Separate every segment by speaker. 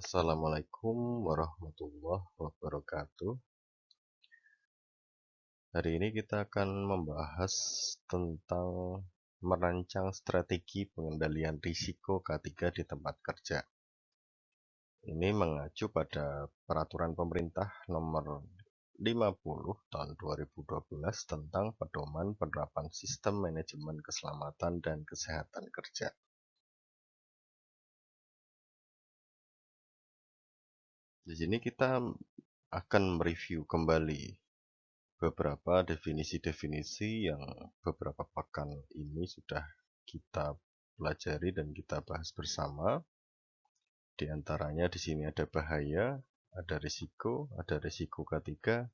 Speaker 1: Assalamualaikum warahmatullahi wabarakatuh. Hari ini kita akan membahas tentang merancang strategi pengendalian risiko K3 di tempat kerja. Ini mengacu pada Peraturan Pemerintah Nomor 50 Tahun 2012 tentang pedoman penerapan sistem manajemen keselamatan dan kesehatan kerja. Di sini kita akan mereview kembali beberapa definisi-definisi yang beberapa pekan ini sudah kita pelajari dan kita bahas bersama. Di antaranya di sini ada bahaya, ada risiko ketiga,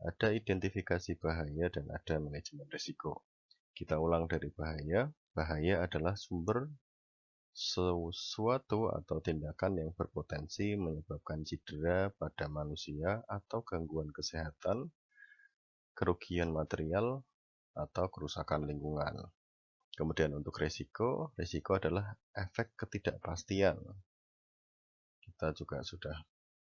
Speaker 1: ada identifikasi bahaya, dan ada manajemen risiko. Kita ulang dari bahaya. Bahaya adalah sumber sesuatu atau tindakan yang berpotensi menyebabkan cedera pada manusia atau gangguan kesehatan, kerugian material, atau kerusakan lingkungan. Kemudian untuk risiko adalah efek ketidakpastian. Kita juga sudah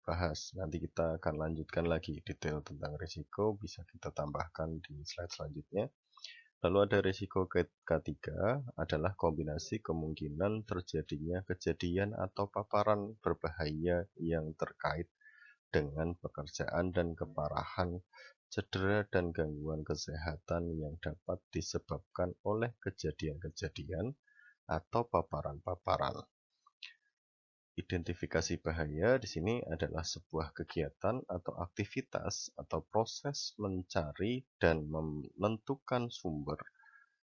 Speaker 1: bahas, nanti kita akan lanjutkan lagi detail tentang risiko, bisa kita tambahkan di slide selanjutnya. Lalu ada risiko ketiga adalah kombinasi kemungkinan terjadinya kejadian atau paparan berbahaya yang terkait dengan pekerjaan dan keparahan, cedera dan gangguan kesehatan yang dapat disebabkan oleh kejadian-kejadian atau paparan-paparan. Identifikasi bahaya di sini adalah sebuah kegiatan atau aktivitas atau proses mencari dan menentukan sumber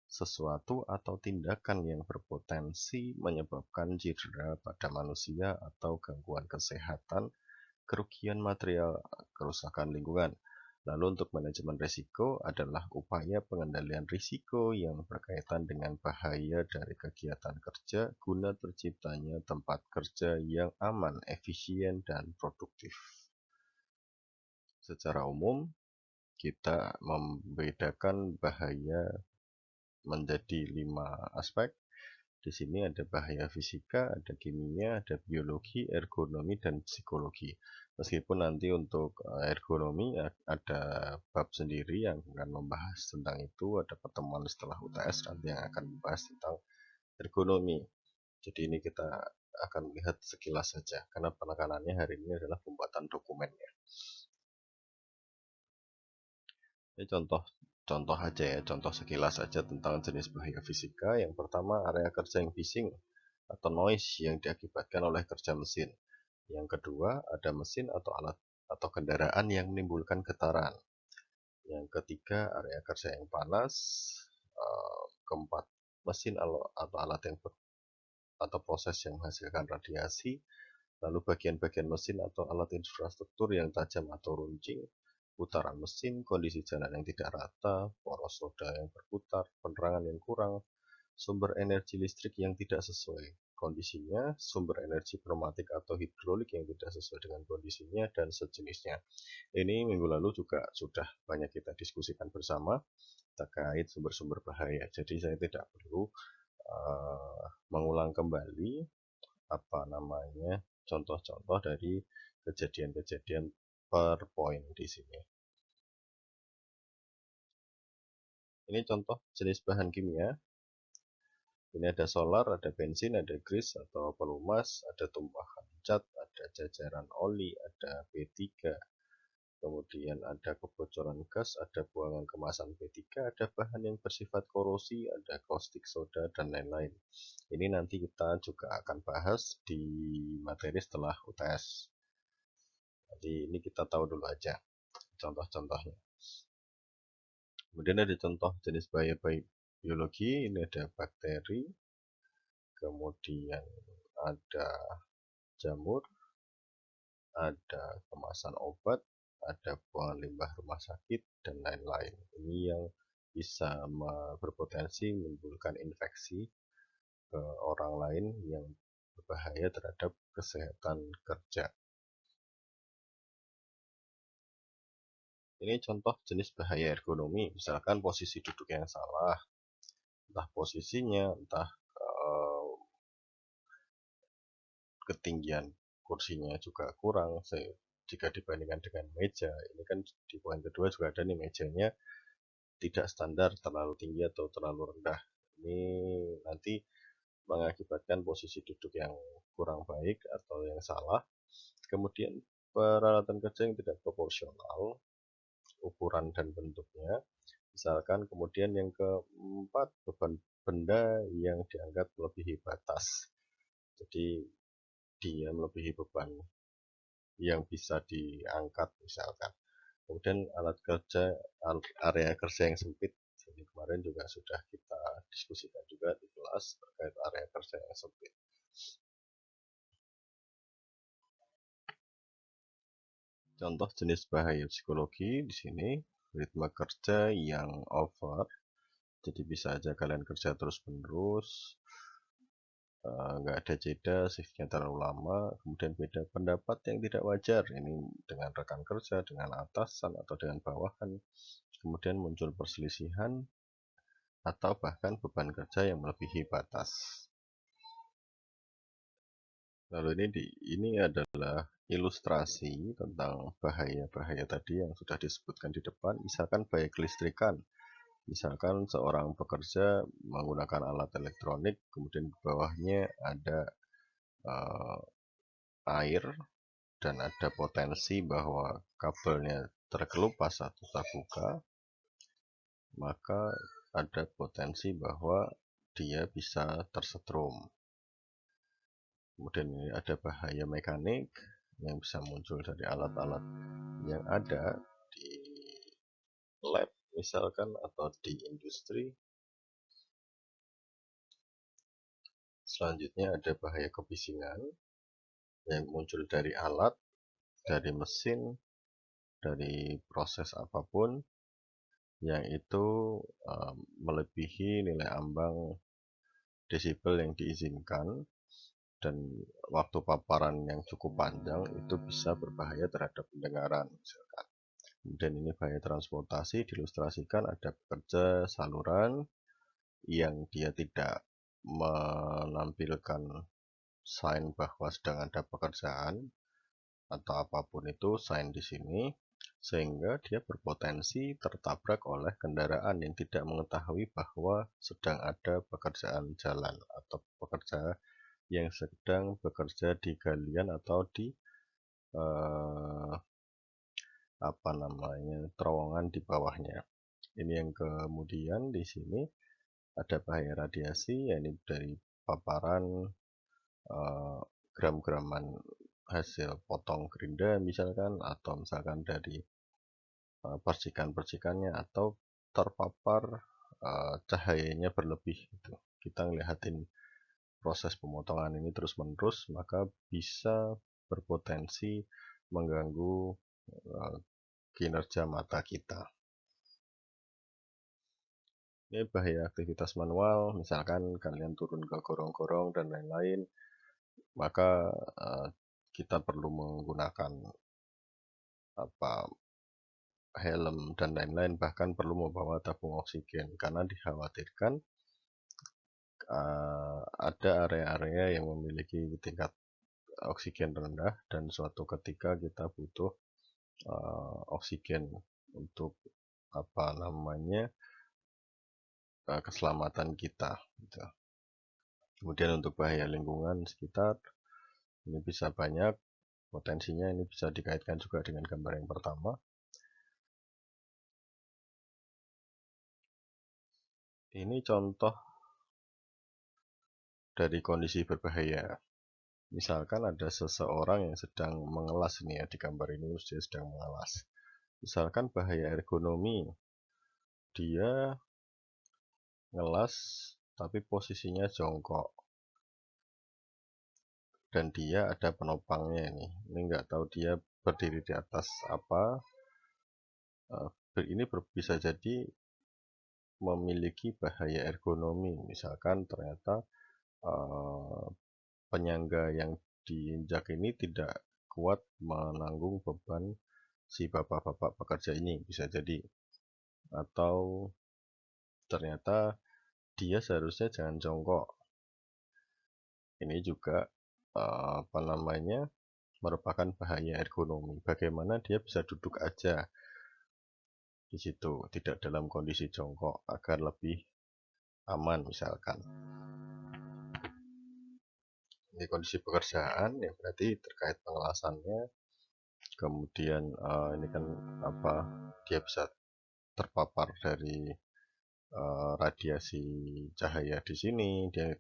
Speaker 1: sesuatu atau tindakan yang berpotensi menyebabkan cedera pada manusia atau gangguan kesehatan, kerugian material, kerusakan lingkungan. Lalu untuk manajemen risiko adalah upaya pengendalian risiko yang berkaitan dengan bahaya dari kegiatan kerja guna terciptanya tempat kerja yang aman, efisien, dan produktif. Secara umum, kita membedakan bahaya menjadi 5 aspek. Di sini ada bahaya fisika, ada kimia, ada biologi, ergonomi, dan psikologi. Meskipun nanti untuk ergonomi ada bab sendiri yang akan membahas tentang itu, ada pertemuan setelah UTS nanti yang akan membahas tentang ergonomi. Jadi ini kita akan melihat sekilas saja, karena penekanannya hari ini adalah pembuatan dokumennya. Ini contoh aja ya, contoh sekilas saja tentang jenis bahaya fisika. Yang pertama, area kerja yang bising atau noise yang diakibatkan oleh kerja mesin. Yang kedua, ada mesin atau alat atau kendaraan yang menimbulkan getaran. Yang ketiga, area kerja yang panas. Keempat, mesin atau alat yang atau proses yang menghasilkan radiasi. Lalu bagian-bagian mesin atau alat infrastruktur yang tajam atau runcing, putaran mesin, kondisi jalan yang tidak rata, poros roda yang berputar, penerangan yang kurang, sumber energi listrik yang tidak sesuai kondisinya, sumber energi pneumatik atau hidrolik yang tidak sesuai dengan kondisinya, dan sejenisnya. Ini minggu lalu juga sudah banyak kita diskusikan bersama terkait sumber-sumber bahaya. Jadi saya tidak perlu mengulang kembali contoh-contoh dari kejadian-kejadian per poin di sini. Ini contoh jenis bahan kimia. Ini ada solar, ada bensin, ada grease atau pelumas, ada tumpahan cat, ada jajaran oli, ada B3, kemudian ada kebocoran gas, ada buangan kemasan B3, ada bahan yang bersifat korosi, ada caustic soda, dan lain-lain. Ini nanti kita juga akan bahas di materi setelah UTS. Jadi ini kita tahu dulu aja contoh-contohnya. Kemudian ada contoh jenis bahaya biologi. Ini ada bakteri, kemudian ada jamur, ada kemasan obat, ada buangan limbah rumah sakit, dan lain-lain. Ini yang bisa berpotensi menimbulkan infeksi ke orang lain yang berbahaya terhadap kesehatan kerja. Ini contoh jenis bahaya ergonomi, misalkan posisi duduk yang salah, entah posisinya, entah ketinggian kursinya juga kurang jika dibandingkan dengan meja. Ini kan di poin kedua juga ada nih, mejanya tidak standar, terlalu tinggi atau terlalu rendah. Ini nanti mengakibatkan posisi duduk yang kurang baik atau yang salah. Kemudian peralatan kerja yang tidak proporsional ukuran dan bentuknya. Misalkan kemudian yang keempat, beban benda yang dianggap melebihi batas. Jadi dia melebihi beban yang bisa diangkat misalkan. Kemudian alat kerja, area kerja yang sempit. Jadi kemarin juga sudah kita diskusikan juga di kelas terkait area kerja yang sempit. Contoh jenis bahaya psikologi di sini, ritme kerja yang over. Jadi bisa aja kalian kerja terus-menerus, nggak ada jeda, shiftnya terlalu lama, kemudian beda pendapat yang tidak wajar, ini dengan rekan kerja, dengan atasan, atau dengan bawahan, kemudian muncul perselisihan, atau bahkan beban kerja yang melebihi batas. Lalu ini adalah ilustrasi tentang bahaya-bahaya tadi yang sudah disebutkan di depan, misalkan bahaya kelistrikan. Misalkan seorang pekerja menggunakan alat elektronik, kemudian di bawahnya ada air, dan ada potensi bahwa kabelnya terkelupas atau terbuka, maka ada potensi bahwa dia bisa tersetrum. Kemudian ini ada bahaya mekanik yang bisa muncul dari alat-alat yang ada di lab misalkan atau di industri. Selanjutnya ada bahaya kebisingan yang muncul dari alat, dari mesin, dari proses apapun yang itu melebihi nilai ambang desibel yang diizinkan, dan waktu paparan yang cukup panjang itu bisa berbahaya terhadap pendengaran misalkan. Kemudian ini bahaya transportasi diilustrasikan ada pekerja saluran yang dia tidak menampilkan sign bahwa sedang ada pekerjaan atau apapun itu sign di sini, sehingga dia berpotensi tertabrak oleh kendaraan yang tidak mengetahui bahwa sedang ada pekerjaan jalan atau pekerja yang sedang bekerja di galian atau di terowongan di bawahnya. Ini yang kemudian di sini ada bahaya radiasi, yakni dari paparan gram-graman hasil potong gerinda misalkan, atau misalkan dari percikan-percikannya, atau terpapar cahayanya berlebih gitu. Kita ngeliatin proses pemotongan ini terus-menerus, maka bisa berpotensi mengganggu kinerja mata kita. Ini bahaya aktivitas manual, misalkan kalian turun ke gorong-gorong dan lain-lain, maka kita perlu menggunakan helm dan lain-lain, bahkan perlu membawa tabung oksigen karena dikhawatirkan ada area-area yang memiliki tingkat oksigen rendah dan suatu ketika kita butuh oksigen untuk keselamatan kita gitu. Kemudian untuk bahaya lingkungan sekitar, ini bisa banyak potensinya, ini bisa dikaitkan juga dengan gambar yang pertama. Ini contoh dari kondisi berbahaya. Misalkan ada seseorang yang sedang mengelas, ini ya di gambar ini dia sedang mengelas. Misalkan bahaya ergonomi, dia ngelas tapi posisinya jongkok dan dia ada penopangnya ini nggak tahu dia berdiri di atas apa. Ini bisa jadi memiliki bahaya ergonomi, misalkan ternyata penyangga yang diinjak ini tidak kuat menanggung beban si bapak-bapak pekerja ini, bisa jadi. Atau ternyata dia seharusnya jangan jongkok, ini juga merupakan bahaya ergonomi. Bagaimana dia bisa duduk aja di situ, tidak dalam kondisi jongkok agar lebih aman misalkan. Ini kondisi pekerjaan ya berarti terkait pengelasannya. Kemudian ini kan apa, dia bisa terpapar dari radiasi cahaya di sini. Dia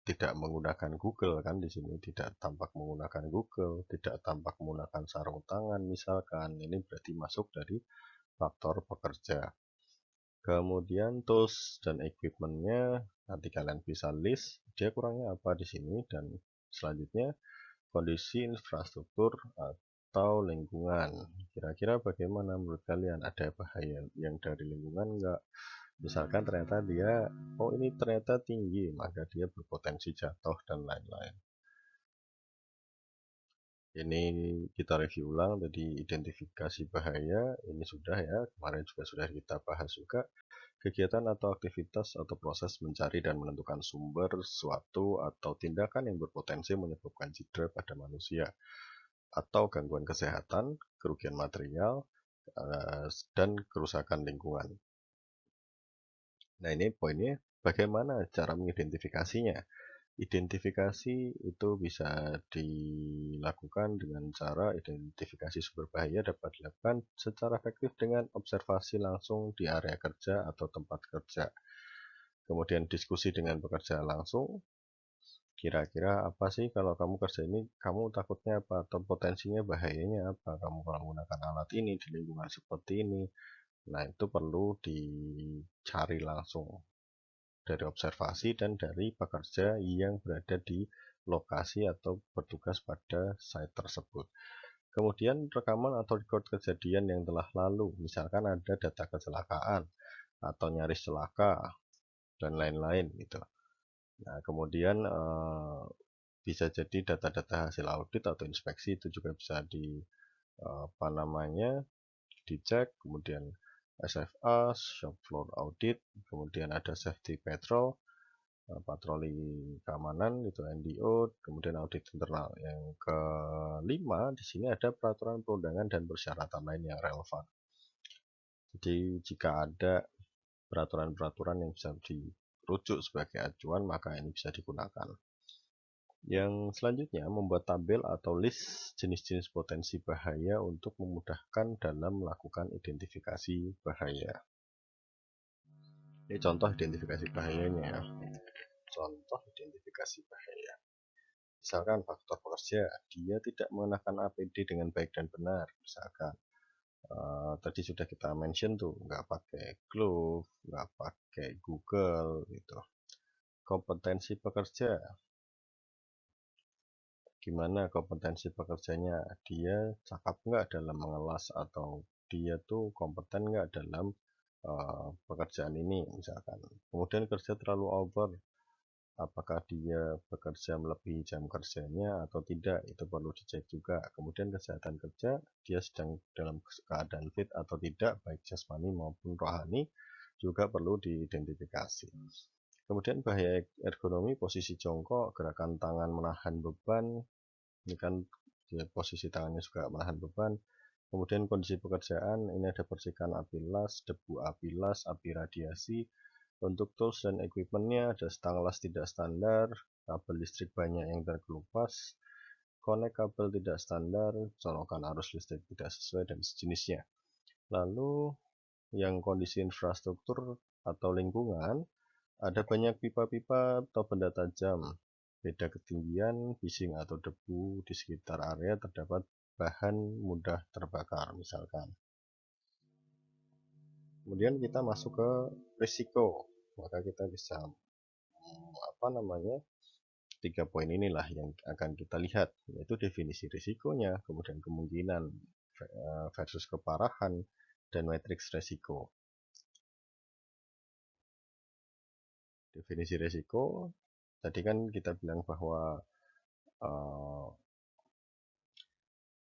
Speaker 1: tidak menggunakan Google kan di sini, tidak tampak menggunakan Google, tidak tampak menggunakan sarung tangan misalkan. Ini berarti masuk dari faktor pekerja. Kemudian tools dan equipmentnya nanti kalian bisa list dia kurangnya apa di sini. Dan selanjutnya kondisi infrastruktur atau lingkungan. Kira-kira bagaimana menurut kalian, ada bahaya yang dari lingkungan enggak? Misalkan ternyata dia, oh ini ternyata tinggi, maka dia berpotensi jatuh dan lain-lain. Ini kita review ulang tadi identifikasi bahaya, ini sudah ya, kemarin juga sudah kita bahas juga. Kegiatan atau aktivitas atau proses mencari dan menentukan sumber suatu atau tindakan yang berpotensi menyebabkan cedera pada manusia atau gangguan kesehatan, kerugian material, dan kerusakan lingkungan. Nah ini poinnya, bagaimana cara mengidentifikasinya. Identifikasi itu bisa dilakukan dengan cara identifikasi sumber bahaya dapat dilakukan secara efektif dengan observasi langsung di area kerja atau tempat kerja. Kemudian diskusi dengan pekerja langsung, kira-kira apa sih kalau kamu kerja ini, kamu takutnya apa atau potensinya bahayanya apa kamu kalau menggunakan alat ini di lingkungan seperti ini. Nah itu perlu dicari langsung dari observasi dan dari pekerja yang berada di lokasi atau bertugas pada site tersebut. Kemudian rekaman atau record kejadian yang telah lalu, misalkan ada data kecelakaan atau nyaris celaka dan lain-lain gitu. Nah kemudian bisa jadi data-data hasil audit atau inspeksi itu juga bisa di apa namanya dicek. Kemudian SFA, shop floor audit, kemudian ada safety patrol, patroli keamanan itu NDO, kemudian audit internal. Yang kelima di sini ada peraturan perundangan dan persyaratan lain yang relevan. Jadi jika ada peraturan-peraturan yang bisa dirujuk sebagai acuan, maka ini bisa digunakan. Yang selanjutnya membuat tabel atau list jenis-jenis potensi bahaya untuk memudahkan dalam melakukan identifikasi bahaya. Ini contoh identifikasi bahayanya ya. Contoh identifikasi bahaya. Misalkan faktor pekerja, dia tidak mengenakan APD dengan baik dan benar. Misalkan tadi sudah kita mention tuh, nggak pakai glove, nggak pakai Google gitu. Kompetensi pekerja, gimana kompetensi pekerjanya, dia cakap nggak dalam mengelas atau dia tuh kompeten nggak dalam pekerjaan ini misalkan. Kemudian kerja terlalu over, apakah dia bekerja melebihi jam kerjanya atau tidak, itu perlu dicek juga. Kemudian kesehatan kerja, dia sedang dalam keadaan fit atau tidak, baik jasmani maupun rohani, juga perlu diidentifikasi. Kemudian bahaya ergonomi, posisi jongkok, gerakan tangan menahan beban, ini kan posisi tangannya juga menahan beban. Kemudian kondisi pekerjaan, ini ada percikan api las, debu api las, api radiasi. Untuk tools dan equipmentnya ada stang las tidak standar, kabel listrik banyak yang terkelupas, konek kabel tidak standar, colokan arus listrik tidak sesuai dan sejenisnya. Lalu yang kondisi infrastruktur atau lingkungan, ada banyak pipa-pipa atau benda tajam, beda ketinggian, bising atau debu di sekitar area terdapat bahan mudah terbakar misalkan. Kemudian kita masuk ke risiko, maka kita bisa apa namanya 3 poin inilah yang akan kita lihat, yaitu definisi risikonya, kemudian kemungkinan versus keparahan, dan matriks risiko. Definisi risiko tadi kan kita bilang bahwa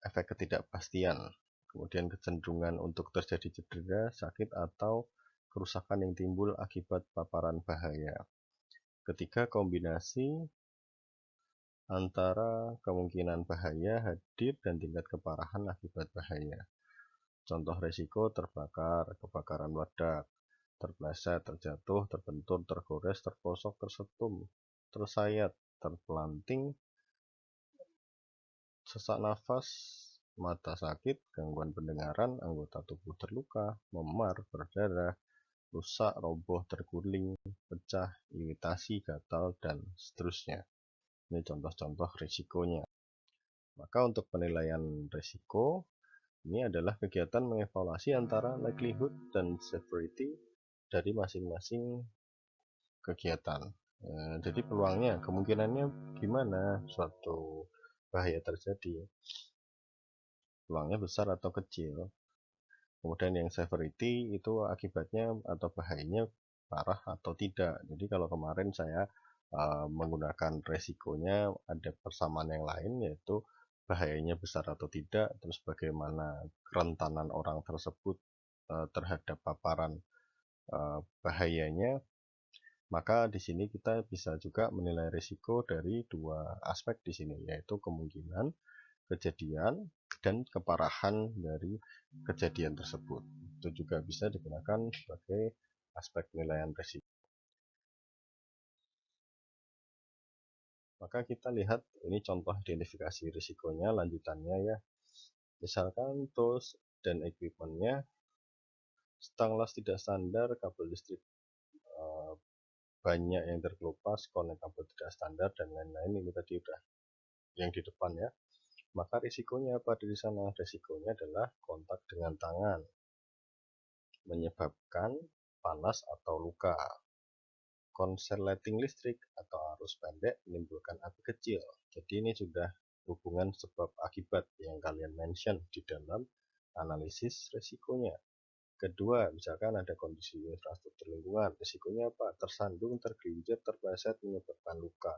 Speaker 1: efek ketidakpastian, kemudian kecenderungan untuk terjadi cedera, sakit, atau kerusakan yang timbul akibat paparan bahaya. Ketiga, kombinasi antara kemungkinan bahaya hadir dan tingkat keparahan akibat bahaya. Contoh risiko terbakar, kebakaran meledak, terpleset, terjatuh, terbentur, tergores, tergosok, tersetum, tersayat, terpelanting, sesak nafas, mata sakit, gangguan pendengaran, anggota tubuh terluka, memar, berdarah, rusak, roboh, terguling, pecah, iritasi, gatal, dan seterusnya. Ini contoh-contoh risikonya. Maka untuk penilaian risiko, ini adalah kegiatan mengevaluasi antara likelihood dan severity dari masing-masing kegiatan. Jadi peluangnya, kemungkinannya gimana suatu bahaya terjadi. Peluangnya besar atau kecil. Kemudian yang severity itu akibatnya atau bahayanya parah atau tidak. Jadi kalau kemarin saya menggunakan resikonya ada persamaan yang lain, yaitu bahayanya besar atau tidak, terus bagaimana kerentanan orang tersebut terhadap paparan bahayanya. Maka di sini kita bisa juga menilai risiko dari dua aspek di sini, yaitu kemungkinan kejadian dan keparahan dari kejadian tersebut. Itu juga bisa digunakan sebagai aspek penilaian risiko. Maka kita lihat ini contoh identifikasi risikonya, lanjutannya ya. Misalkan tools dan equipmentnya stang las tidak standar, kabel listrik banyak yang terkelupas, konek kabel tidak standar, dan lain-lain. Ini tadi udah yang di depan ya. Maka risikonya apa di sana? Risikonya adalah kontak dengan tangan menyebabkan panas atau luka. Konsleting listrik atau arus pendek menimbulkan api kecil. Jadi ini sudah hubungan sebab akibat yang kalian mention di dalam analisis risikonya. Kedua, misalkan ada kondisi infrastruktur lingkungan, risikonya apa? Tersandung, tergelincir, terpleset menyebabkan luka,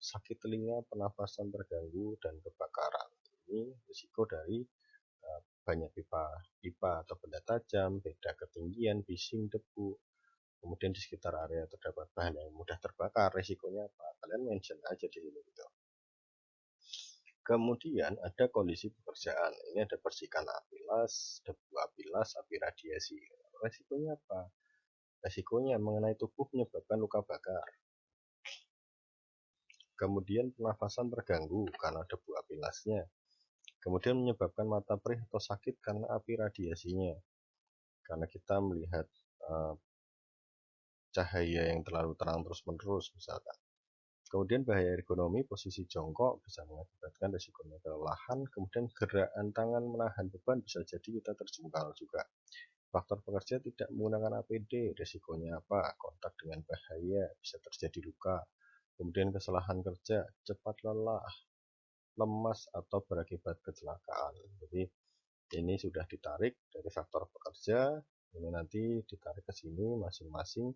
Speaker 1: sakit telinga, pernafasan terganggu, dan kebakaran. Ini risiko dari banyak pipa atau benda tajam, beda ketinggian, bising, debu. Kemudian di sekitar area terdapat bahan yang mudah terbakar, risikonya apa? Kalian mention aja di sini gitu. Kemudian ada kondisi pekerjaan. Ini ada percikan api las, debu api las, api radiasi. Risikonya apa? Risikonya mengenai tubuh menyebabkan luka bakar. Kemudian pernafasan terganggu karena debu api lasnya. Kemudian menyebabkan mata perih atau sakit karena api radiasinya. Karena kita melihat cahaya yang terlalu terang terus-menerus misalkan. Kemudian bahaya ergonomi, posisi jongkok bisa mengakibatkan risikonya kelelahan. Kemudian gerakan tangan menahan beban bisa jadi kita terjungkal juga. Faktor pekerja tidak menggunakan APD, risikonya apa? Kontak dengan bahaya, bisa terjadi luka. Kemudian kesalahan kerja, cepat lelah, lemas, atau berakibat kecelakaan. Jadi ini sudah ditarik dari faktor pekerja, ini nanti ditarik ke sini masing-masing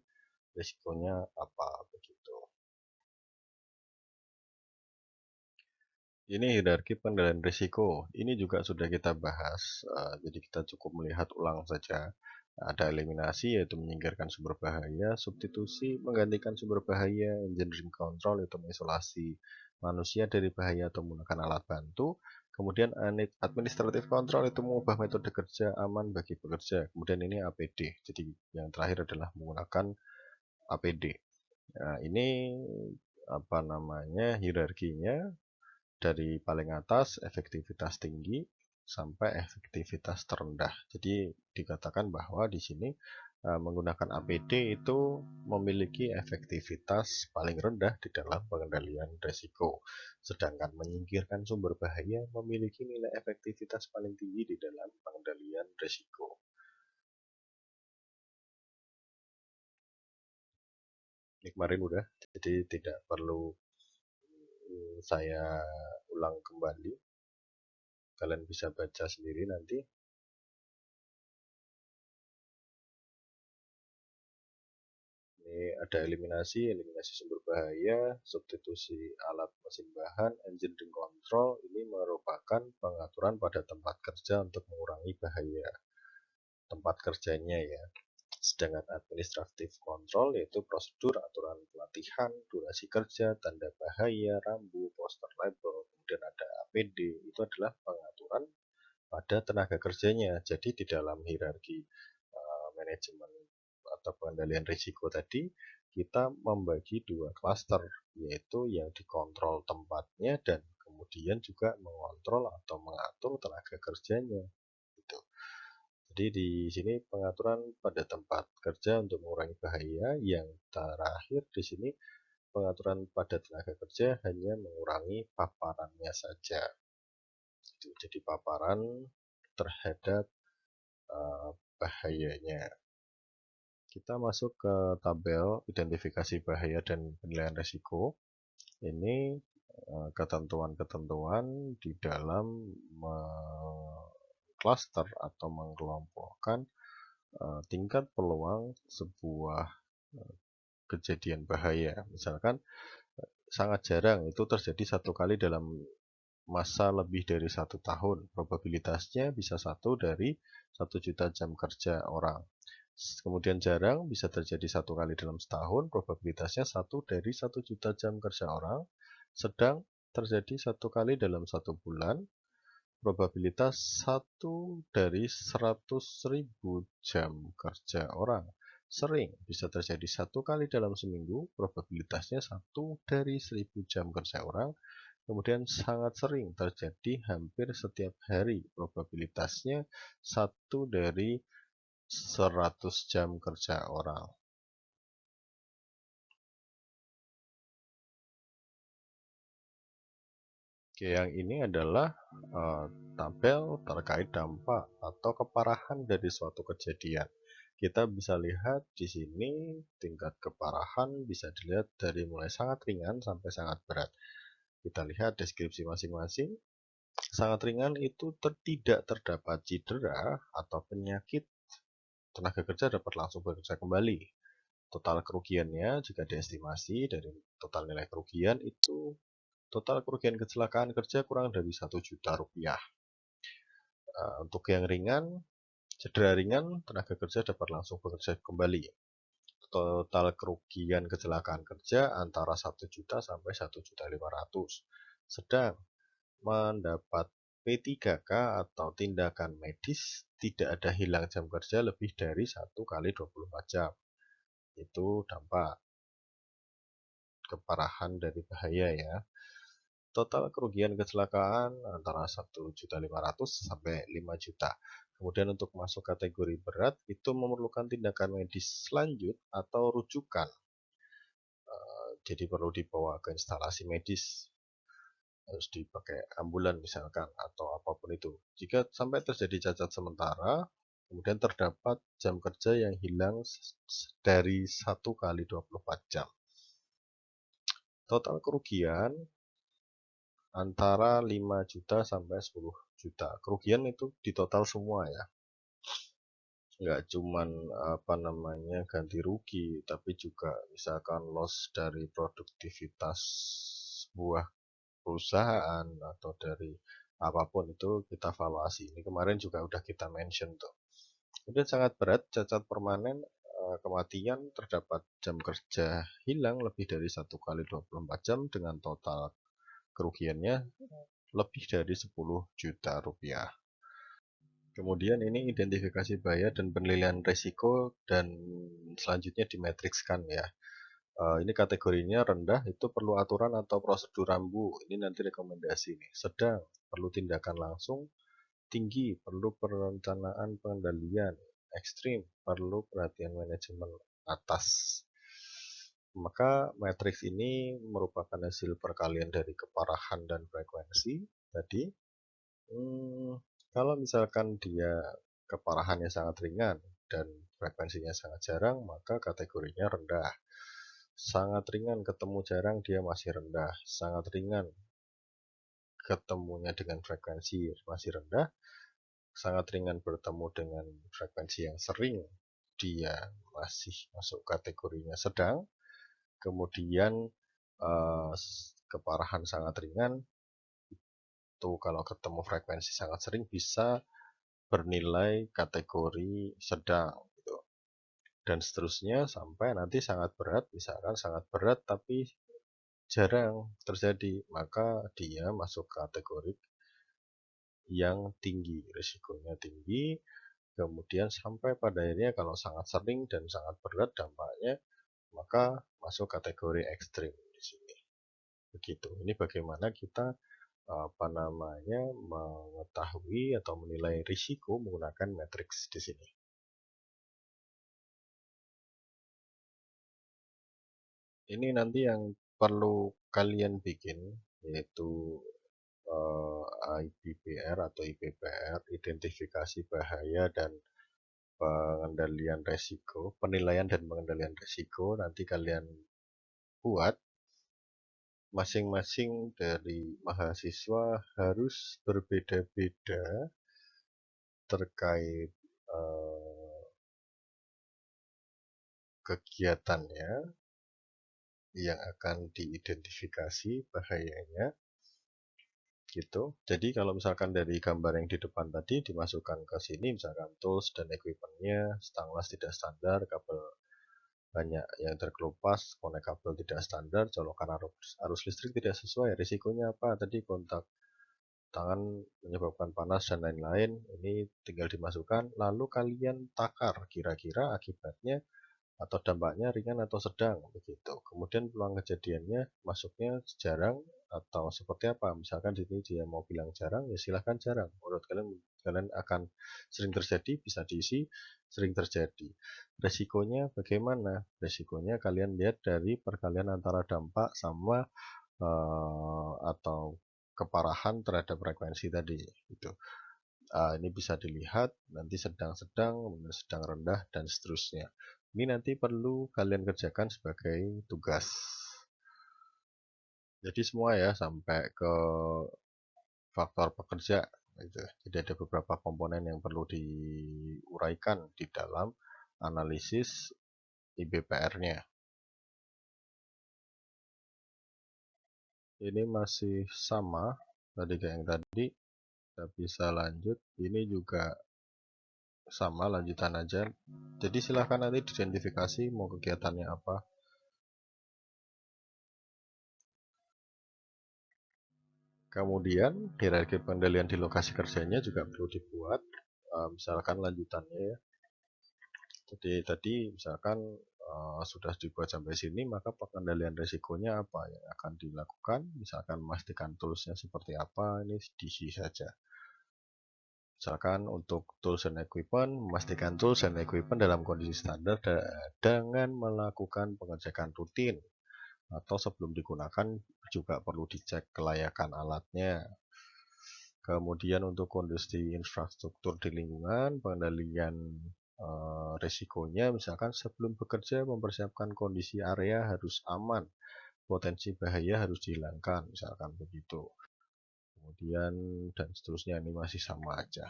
Speaker 1: risikonya apa begitu. Ini hierarki pengendalian risiko. Ini juga sudah kita bahas, jadi kita cukup melihat ulang saja. Ada eliminasi, yaitu menyingkirkan sumber bahaya, substitusi, menggantikan sumber bahaya, engineering control, itu mengisolasi manusia dari bahaya atau menggunakan alat bantu. Kemudian administrative control, itu mengubah metode kerja aman bagi pekerja. Kemudian ini APD, jadi yang terakhir adalah menggunakan APD. Nah, ini apa namanya hierarkinya, dari paling atas efektivitas tinggi sampai efektivitas terendah. Jadi dikatakan bahwa di sini menggunakan APD itu memiliki efektivitas paling rendah di dalam pengendalian risiko. Sedangkan menyingkirkan sumber bahaya memiliki nilai efektivitas paling tinggi di dalam pengendalian risiko. Ini kemarin udah, jadi tidak perlu saya ulang kembali. Kalian bisa baca sendiri nanti. Ini ada eliminasi sumber bahaya, substitusi alat mesin bahan, engineering control. Ini merupakan pengaturan pada tempat kerja untuk mengurangi bahaya tempat kerjanya ya. Sedangkan administratif kontrol yaitu prosedur, aturan pelatihan, durasi kerja, tanda bahaya, rambu, poster label, kemudian ada APD, itu adalah pengaturan pada tenaga kerjanya. Jadi di dalam hierarki manajemen atau pengendalian risiko tadi, kita membagi dua klaster, yaitu yang dikontrol tempatnya dan kemudian juga mengontrol atau mengatur tenaga kerjanya. Gitu. Jadi di sini pengaturan pada tempat kerja untuk mengurangi bahaya, yang terakhir di sini pengaturan pada tenaga kerja hanya mengurangi paparannya saja. Jadi paparan terhadap bahayanya. Kita masuk ke tabel identifikasi bahaya dan penilaian risiko. Ini ketentuan-ketentuan di dalam cluster atau mengelompokkan tingkat peluang sebuah kejadian bahaya. Misalkan sangat jarang itu terjadi satu kali dalam masa lebih dari 1 tahun. Probabilitasnya bisa 1 dari 1 juta jam kerja orang. Kemudian jarang bisa terjadi 1 kali dalam setahun, probabilitasnya 1 dari 1 juta jam kerja orang. Sedang terjadi 1 kali dalam 1 bulan, probabilitas 1 dari 100.000 jam kerja orang. Sering bisa terjadi 1 kali dalam seminggu, probabilitasnya 1 dari 1000 jam kerja orang. Kemudian sangat sering terjadi hampir setiap hari, probabilitasnya 1 dari 100 jam kerja orang. Oke, yang ini adalah tabel terkait dampak atau keparahan dari suatu kejadian. Kita bisa lihat di sini tingkat keparahan bisa dilihat dari mulai sangat ringan sampai sangat berat. Kita lihat deskripsi masing-masing. Sangat ringan itu tidak terdapat cedera atau penyakit, tenaga kerja dapat langsung bekerja kembali. Total kerugiannya jika diestimasi dari total nilai kerugian itu total kerugian kecelakaan kerja kurang dari 1 juta rupiah. Untuk yang ringan, cedera ringan, tenaga kerja dapat langsung bekerja kembali. Total kerugian kecelakaan kerja antara 1 juta sampai 1.500.000. Sedang mendapat P3K atau tindakan medis tidak ada hilang jam kerja lebih dari 1 kali 24 jam. Itu dampak keparahan dari bahaya ya. Total kerugian kecelakaan antara 1.500.000 sampai 5 juta. Kemudian untuk masuk kategori berat itu memerlukan tindakan medis lanjut atau rujukan. Jadi perlu dibawa ke instalasi medis, harus dipakai ambulan misalkan atau apapun itu. Jika sampai terjadi cacat sementara, kemudian terdapat jam kerja yang hilang dari 1 kali 24 jam. Total kerugian antara 5 juta sampai 10 juta. Kerugian itu di total semua ya. Nggak cuman ganti rugi, tapi juga misalkan loss dari produktivitas sebuah perusahaan atau dari apapun itu kita valuasi. Ini kemarin juga udah kita mention tuh. Kemudian sangat berat, cacat permanen, kematian, terdapat jam kerja hilang lebih dari 1 kali 24 jam dengan total kerugiannya lebih dari 10 juta rupiah. Kemudian ini identifikasi bahaya dan penilaian risiko, dan selanjutnya dimetrikskan ya. Ini kategorinya rendah itu perlu aturan atau prosedur rambu. Ini nanti rekomendasi nih. Sedang perlu tindakan langsung. Tinggi perlu perencanaan pengendalian. Ekstrim perlu perhatian manajemen atas. Maka matriks ini merupakan hasil perkalian dari keparahan dan frekuensi tadi. Kalau misalkan dia keparahannya sangat ringan dan frekuensinya sangat jarang, maka kategorinya rendah. Sangat ringan ketemu jarang, dia masih rendah. Sangat ringan ketemunya dengan frekuensi masih rendah. Sangat ringan bertemu dengan frekuensi yang sering, dia masih masuk kategorinya sedang. Kemudian keparahan sangat ringan itu kalau ketemu frekuensi sangat sering bisa bernilai kategori sedang gitu. dan seterusnya sampai nanti sangat berat, misalkan sangat berat tapi jarang terjadi, maka dia masuk kategori yang tinggi, risikonya tinggi. Kemudian sampai pada akhirnya kalau sangat sering dan sangat berat dampaknya, maka masuk kategori ekstrim di sini. Begitu. Ini bagaimana kita mengetahui atau menilai risiko menggunakan matriks di sini. Ini nanti yang perlu kalian bikin, yaitu IPBR atau IPPR, identifikasi bahaya dan pengendalian resiko, penilaian dan pengendalian resiko. Nanti kalian buat, masing-masing dari mahasiswa harus berbeda-beda terkait kegiatannya yang akan diidentifikasi bahayanya gitu. Jadi kalau misalkan dari gambar yang di depan tadi dimasukkan ke sini, misalkan tools dan equipmentnya, stang las tidak standar, kabel banyak yang terkelupas, konek kabel tidak standar, colokan arus listrik tidak sesuai, risikonya apa? Tadi kontak tangan menyebabkan panas dan lain-lain. Ini tinggal dimasukkan, lalu kalian takar kira-kira akibatnya atau dampaknya ringan atau sedang begitu. Kemudian peluang kejadiannya masuknya jarang atau seperti apa? Misalkan di sini dia mau bilang jarang, ya silahkan jarang. Menurut kalian akan sering terjadi, bisa diisi sering terjadi. Resikonya bagaimana? Resikonya kalian lihat dari perkalian antara dampak sama atau keparahan terhadap frekuensi tadi itu. Ini bisa dilihat nanti sedang-sedang, sedang rendah dan seterusnya. Ini nanti perlu kalian kerjakan sebagai tugas. Jadi semua ya sampai ke faktor pekerja gitu. Jadi ada beberapa komponen yang perlu diuraikan di dalam analisis IBPR-nya. Ini masih sama tadi kayak yang tadi. Kita bisa lanjut. Ini juga sama, lanjutan aja. Jadi silahkan nanti diidentifikasi mau kegiatannya apa. Kemudian hierarki pengendalian di lokasi kerjanya juga perlu dibuat, misalkan lanjutannya ya. Jadi tadi misalkan sudah dibuat sampai sini, maka pengendalian risikonya apa yang akan dilakukan, misalkan memastikan toolsnya seperti apa, ini diisi saja. Misalkan untuk tools and equipment, memastikan tools and equipment dalam kondisi standar dengan melakukan pengecekan rutin, atau sebelum digunakan juga perlu dicek kelayakan alatnya. Kemudian untuk kondisi infrastruktur di lingkungan, pengendalian risikonya, misalkan sebelum bekerja mempersiapkan kondisi area harus aman, potensi bahaya harus dihilangkan, misalkan begitu. Kemudian dan seterusnya, ini masih sama aja.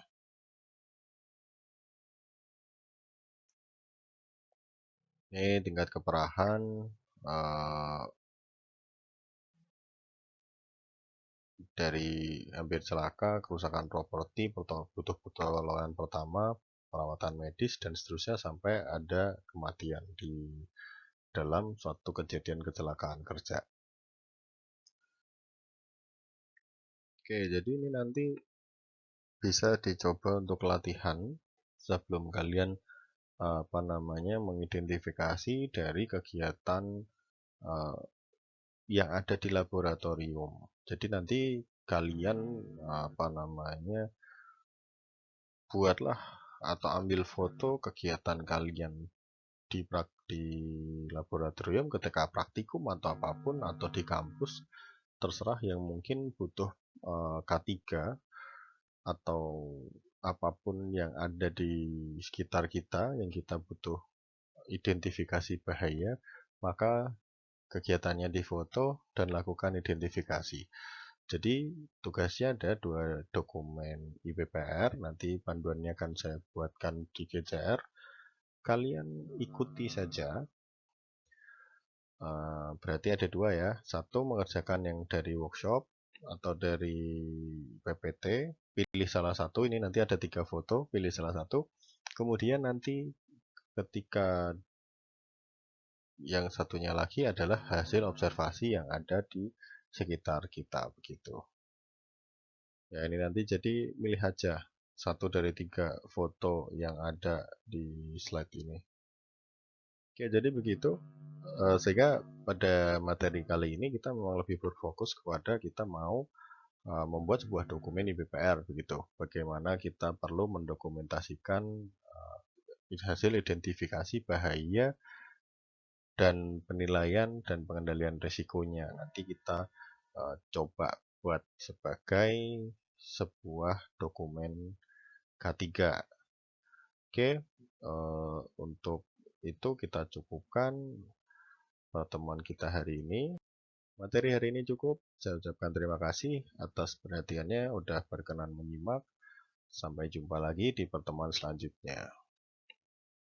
Speaker 1: Ini tingkat keparahan dari hampir celaka, kerusakan properti, butuh pertolongan pertama, perawatan medis dan seterusnya sampai ada kematian di dalam suatu kejadian kecelakaan kerja. Oke, jadi ini nanti bisa dicoba untuk latihan sebelum kalian mengidentifikasi dari kegiatan yang ada di laboratorium. Jadi nanti kalian buatlah atau ambil foto kegiatan kalian di laboratorium ketika praktikum atau apapun, atau di kampus, terserah, yang mungkin butuh K3 atau apapun yang ada di sekitar kita yang kita butuh identifikasi bahaya, maka kegiatannya difoto dan lakukan identifikasi. Jadi tugasnya ada 2 dokumen IPPR, nanti panduannya akan saya buatkan di GCR. Kalian ikuti saja. Berarti ada 2 ya. Satu mengerjakan yang dari workshop atau dari PPT, pilih salah satu. Ini nanti ada 3 foto, pilih salah satu. Kemudian nanti ketika yang satunya lagi adalah hasil observasi yang ada di sekitar kita begitu. Ya ini nanti jadi milih aja satu dari 3 foto yang ada di slide ini. Oke, jadi begitu. Sehingga pada materi kali ini kita memang lebih berfokus kepada kita mau membuat sebuah dokumen IPPR begitu. Bagaimana kita perlu mendokumentasikan hasil identifikasi bahaya dan penilaian dan pengendalian risikonya. Nanti kita coba buat sebagai sebuah dokumen K3. Oke, untuk itu kita cukupkan pertemuan kita hari ini. Materi hari ini cukup. Saya ucapkan terima kasih atas perhatiannya, udah berkenan menyimak. Sampai jumpa lagi di pertemuan selanjutnya.